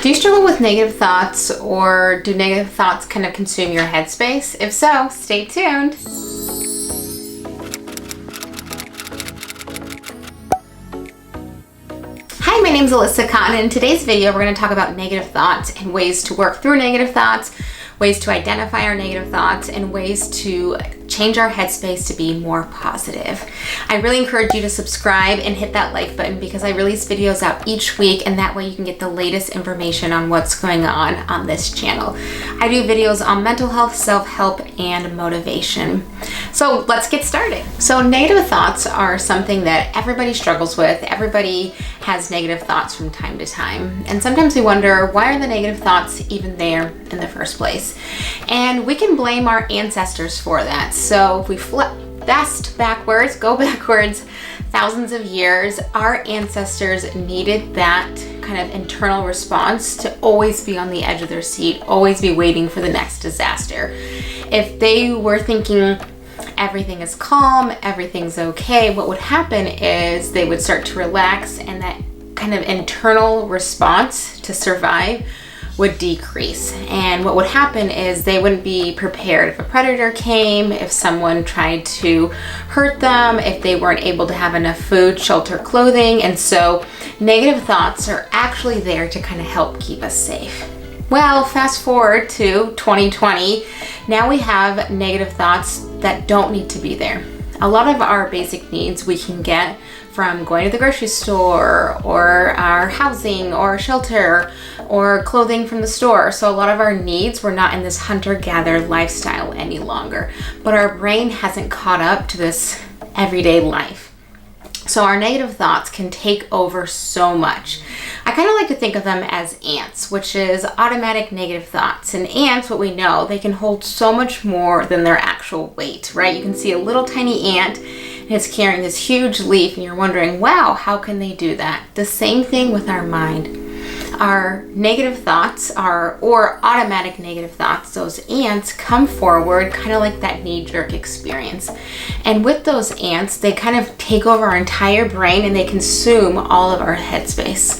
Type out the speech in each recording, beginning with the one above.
Do you struggle with negative thoughts, or do negative thoughts kind of consume your headspace? If so, stay tuned. Hi, my name is Alyssa Cotten, and in today's video we're going to talk about negative thoughts and ways to work through negative thoughts, ways to identify our negative thoughts, and ways to change our headspace to be more positive. I really encourage you to subscribe and hit that like button because I release videos out each week, and that way you can get the latest information on what's going on this channel. I do videos on mental health, self-help, and motivation. So let's get started. So negative thoughts are something that everybody struggles with. Everybody has negative thoughts from time to time. And sometimes we wonder, why are the negative thoughts even there in the first place? And we can blame our ancestors for that. So if we go backwards thousands of years, our ancestors needed that kind of internal response to always be on the edge of their seat, always be waiting for the next disaster. If they were thinking everything is calm, everything's okay, what would happen is they would start to relax, and that kind of internal response to survive would decrease. And what would happen is they wouldn't be prepared if a predator came, if someone tried to hurt them, if they weren't able to have enough food, shelter, clothing. And so negative thoughts are actually there to kind of help keep us safe. Well, fast forward to 2020, now we have negative thoughts that don't need to be there. A lot of our basic needs we can get from going to the grocery store, or our housing or shelter, or clothing from the store. So a lot of our needs, we're not in this hunter-gatherer lifestyle any longer, but our brain hasn't caught up to this everyday life. So our negative thoughts can take over so much. I kind of like to think of them as ants, which is automatic negative thoughts. And ants, what we know, they can hold so much more than their actual weight, right? You can see a little tiny ant and it's carrying this huge leaf, and you're wondering, wow, how can they do that? The same thing with our mind. Our negative thoughts or automatic negative thoughts, those ants come forward kind of like that knee-jerk experience. And with those ants, they kind of take over our entire brain and they consume all of our headspace.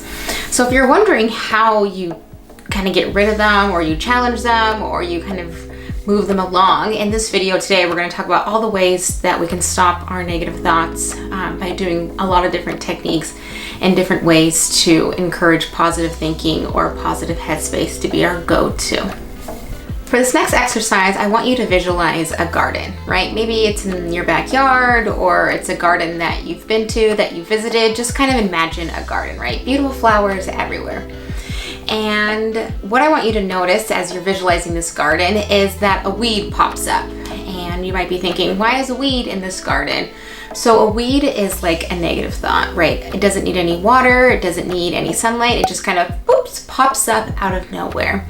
So if you're wondering how you kind of get rid of them, or you challenge them, or you kind of move them along, in this video today we're going to talk about all the ways that we can stop our negative thoughts by doing a lot of different techniques and different ways to encourage positive thinking or positive headspace to be our go-to. For this next exercise, I want you to visualize a garden, right? Maybe it's in your backyard, or it's a garden that you've been to, that you visited. Just kind of imagine a garden, right? Beautiful flowers everywhere. And what I want you to notice as you're visualizing this garden is that a weed pops up. And you might be thinking, why is a weed in this garden? So a weed is like a negative thought, right? It doesn't need any water, it doesn't need any sunlight, it just kind of pops up out of nowhere.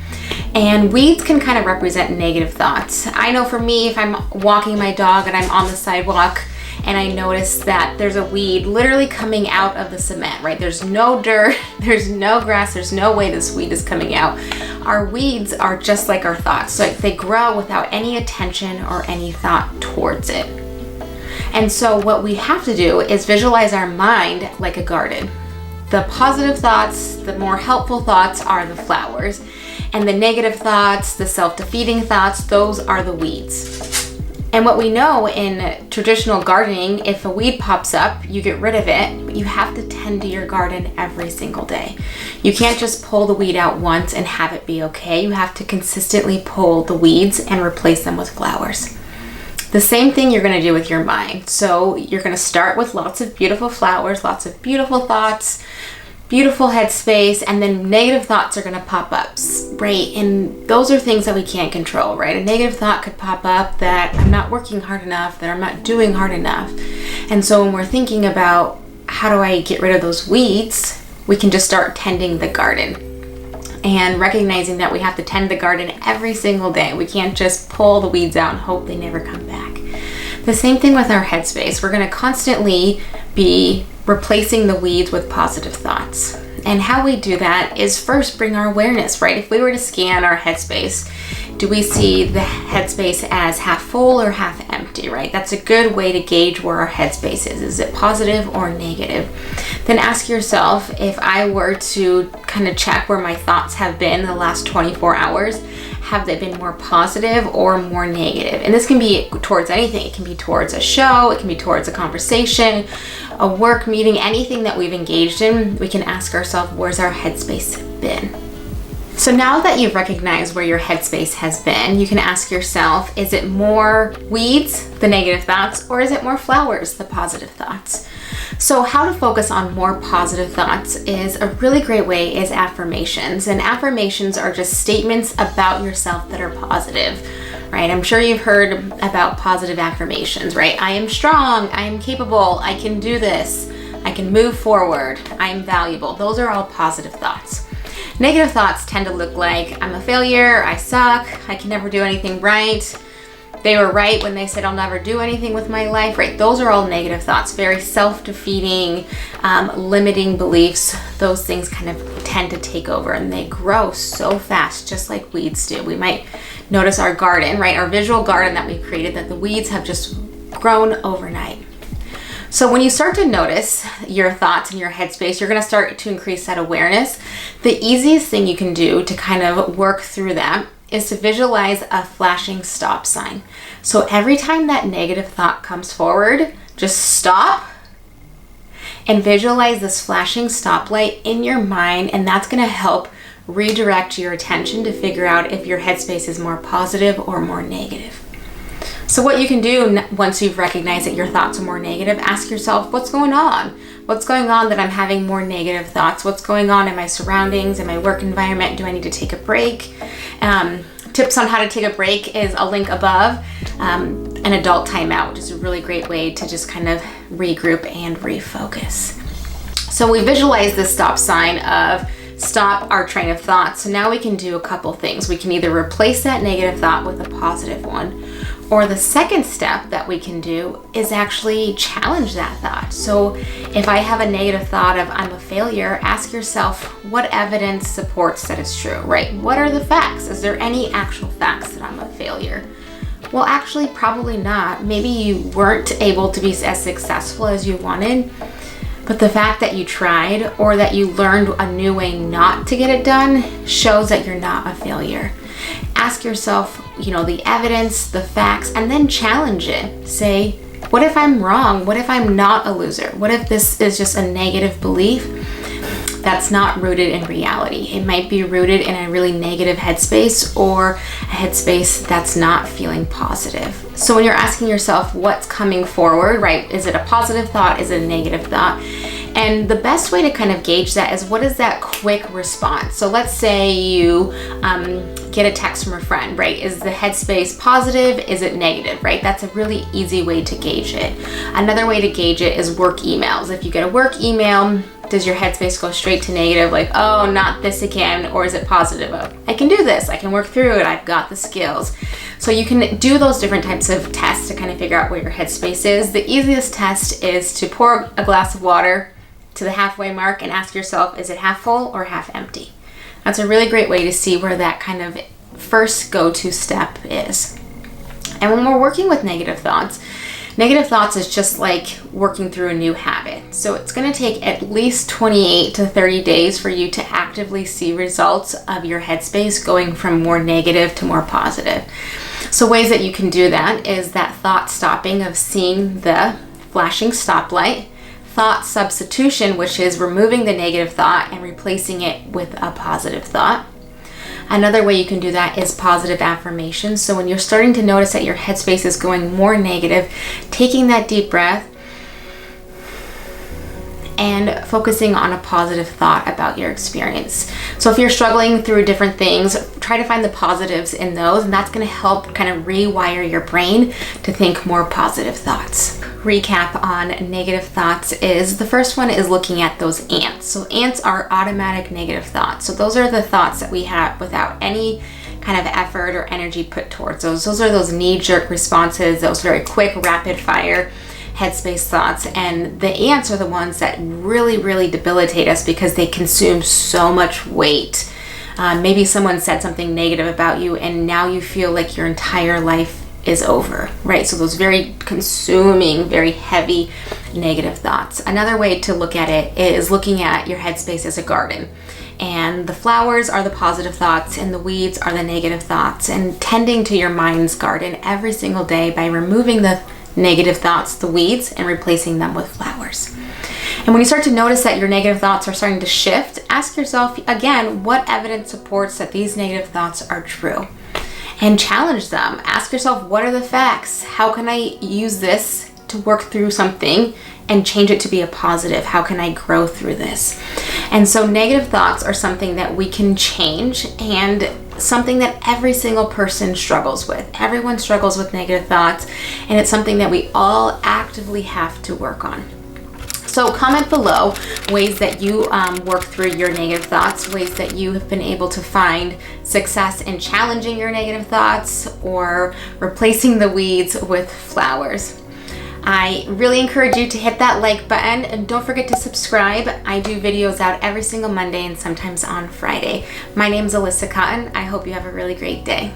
And weeds can kind of represent negative thoughts. I know for me, if I'm walking my dog and I'm on the sidewalk and I notice that there's a weed literally coming out of the cement, right? There's no dirt, there's no grass, there's no way this weed is coming out. Our weeds are just like our thoughts. So they grow without any attention or any thought towards it. And so what we have to do is visualize our mind like a garden. The positive thoughts, the more helpful thoughts are the flowers, and the negative thoughts, the self-defeating thoughts, those are the weeds. And what we know in traditional gardening, if a weed pops up, you get rid of it, but you have to tend to your garden every single day. You can't just pull the weed out once and have it be okay. You have to consistently pull the weeds and replace them with flowers. The same thing you're going to do with your mind. So you're going to start with lots of beautiful flowers, lots of beautiful thoughts, beautiful headspace, and then negative thoughts are going to pop up, right? And those are things that we can't control, right? A negative thought could pop up that I'm not working hard enough, that I'm not doing hard enough. And so when we're thinking about how do I get rid of those weeds, we can just start tending the garden. And recognizing that we have to tend the garden every single day. We can't just pull the weeds out and hope they never come back. The same thing with our headspace. We're going to constantly be replacing the weeds with positive thoughts. And how we do that is first bring our awareness, right? If we were to scan our headspace Do we see the headspace as half full or half empty, right? That's a good way to gauge where our headspace is. Is it positive or negative? Then ask yourself, if I were to kind of check where my thoughts have been the last 24 hours, have they been more positive or more negative? And this can be towards anything. It can be towards a show, it can be towards a conversation, a work meeting, anything that we've engaged in. We can ask ourselves, where's our headspace been? So now that you've recognized where your headspace has been, you can ask yourself, is it more weeds, the negative thoughts, or is it more flowers, the positive thoughts? So how to focus on more positive thoughts is a really great way is affirmations. And affirmations are just statements about yourself that are positive, right? I'm sure you've heard about positive affirmations, right? I am strong, I am capable, I can do this, I can move forward, I am valuable. Those are all positive thoughts. Negative thoughts tend to look like, I'm a failure, I suck, I can never do anything right, they were right when they said I'll never do anything with my life, right? Those are all negative thoughts, very self-defeating, limiting beliefs. Those things kind of tend to take over and they grow so fast, just like weeds do. We might notice our garden, right? Our visual garden that we've created, that the weeds have just grown overnight. So when you start to notice your thoughts and your headspace, you're going to start to increase that awareness. The easiest thing you can do to kind of work through that is to visualize a flashing stop sign. So every time that negative thought comes forward, just stop and visualize this flashing stoplight in your mind, and that's going to help redirect your attention to figure out if your headspace is more positive or more negative. So what you can do once you've recognized that your thoughts are more negative, ask yourself, what's going on? What's going on that I'm having more negative thoughts? What's going on in my surroundings, in my work environment? Do I need to take a break? Tips on how to take a break is a link above. An adult timeout, which is a really great way to just kind of regroup and refocus. So we visualize this stop sign of stop our train of thought. So now we can do a couple things. We can either replace that negative thought with a positive one, or the second step that we can do is actually challenge that thought. So if I have a negative thought of I'm a failure, ask yourself, what evidence supports that it's true, right? What are the facts? Is there any actual facts that I'm a failure? Well, actually, probably not. Maybe you weren't able to be as successful as you wanted, but the fact that you tried or that you learned a new way not to get it done shows that you're not a failure. Ask yourself, the evidence, the facts, and then challenge it. Say, what if I'm wrong? What if I'm not a loser? What if this is just a negative belief that's not rooted in reality? It might be rooted in a really negative headspace or a headspace that's not feeling positive. So when you're asking yourself what's coming forward, right? Is it a positive thought? Is it a negative thought? And the best way to kind of gauge that is, what is that quick response? So let's say you get a text from a friend, right? Is the headspace positive? Is it negative, right? That's a really easy way to gauge it. Another way to gauge it is work emails. If you get a work email, does your headspace go straight to negative, like, oh, not this again? Or is it positive of, I can do this, I can work through it, I've got the skills. So you can do those different types of tests to kind of figure out where your headspace is. The easiest test is to pour a glass of water to the halfway mark and ask yourself, is it half full or half empty? That's a really great way to see where that kind of first go-to step is. And when we're working with negative thoughts is just like working through a new habit. So it's going to take at least 28 to 30 days for you to actively see results of your headspace going from more negative to more positive. So ways that you can do that is that thought stopping of seeing the flashing stoplight, thought substitution, which is removing the negative thought and replacing it with a positive thought. Another way you can do that is positive affirmations. So when you're starting to notice that your headspace is going more negative, taking that deep breath and focusing on a positive thought about your experience. So if you're struggling through different things, try to find the positives in those, and that's going to help kind of rewire your brain to think more positive thoughts. Recap on negative thoughts is, the first one is looking at those ants. So ants are automatic negative thoughts. So those are the thoughts that we have without any kind of effort or energy put towards those. Those are those knee-jerk responses, those very quick, rapid-fire headspace thoughts. And the ants are the ones that really, really debilitate us because they consume so much weight Maybe someone said something negative about you and now you feel like your entire life is over, right? So those very consuming, very heavy negative thoughts. Another way to look at it is looking at your headspace as a garden. And the flowers are the positive thoughts and the weeds are the negative thoughts. And tending to your mind's garden every single day by removing the negative thoughts, the weeds, and replacing them with flowers. And when you start to notice that your negative thoughts are starting to shift, ask yourself again, what evidence supports that these negative thoughts are true? And challenge them. Ask yourself, what are the facts? How can I use this to work through something and change it to be a positive? How can I grow through this? And so negative thoughts are something that we can change and something that every single person struggles with. Everyone struggles with negative thoughts, and it's something that we all actively have to work on. So comment below ways that you work through your negative thoughts, ways that you have been able to find success in challenging your negative thoughts or replacing the weeds with flowers. I really encourage you to hit that like button and don't forget to subscribe. I do videos out every single Monday and sometimes on Friday. My name is Alyssa Cotten. I hope you have a really great day.